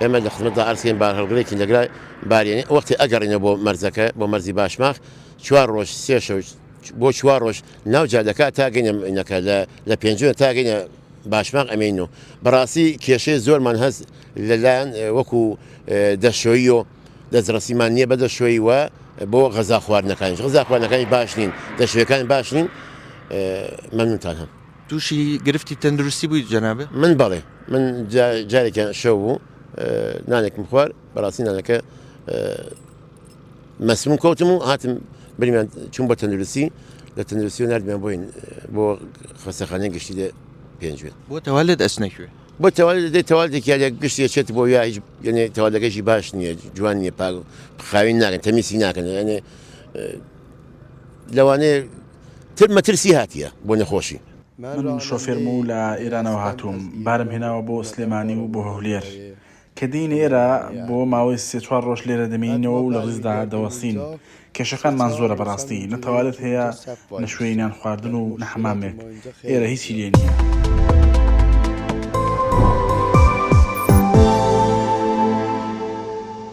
ئێمە لە خزمەتدا ئەرسین بار هەڵگرێکی لەگرای بارێنی وەختی ئەگەڕینە بۆ مەرزەکە بۆ مەرزی باشماخ 4 ڕۆژ 3 شەو بۆ 4 ڕۆژ ناوجا دەکات تا گەینە ئینەکە لە پێنجە تا گەینە باشماق ئەمین و بەڕاستی کێشەی زۆرمان هەست لەلایەن وەکو دەشۆیی و دەستڕەسیمان نییە بە دەشۆیی وە بۆ غەزا خواردنەکانی غەزا خواردنەکانی باش نین دەشوەکانی باش نین مەمنونتان هەم. تووشی گرفتی تەندروستی بووی جەنابێ؟ من بەڵێ من جارێکیان شەو بوو نانێکم خوارد بەڕاستی نانەکە مەسموم کەوتم و هاتم بریمان چوون بە تەندروستی لە تەندروستی و نردمیان بۆین بۆ خەستەخانەی گشتی دە پێنجوێت بۆ تەوالێت ئەسنەکوێ بۆ تەوالێکی گشتی چێت بۆ یا هیچ یعنی تەوالەکەشی باش نییە جوان نییە پاک خاوین ناکەن تەمیسی ناکەن یعنی لەوانەیە مەترسی هاتیە بۆ نەخۆشی. من شۆفێرم و لە ئێرانەوە هاتووم بارم هێناوە بۆ سلێمانی و بۆ هەولێر کە دین ئێرە بۆ ماوەی 3-4 ڕۆژ لێرە دەمینەوە و لە ڕیزدا دەوەسین کێشەکانمان زۆرە بەڕاستی نەتەوالێت هەیە نە شوێنیان خواردن و نە حەمامێک ئێرە هیچی لێ نییە.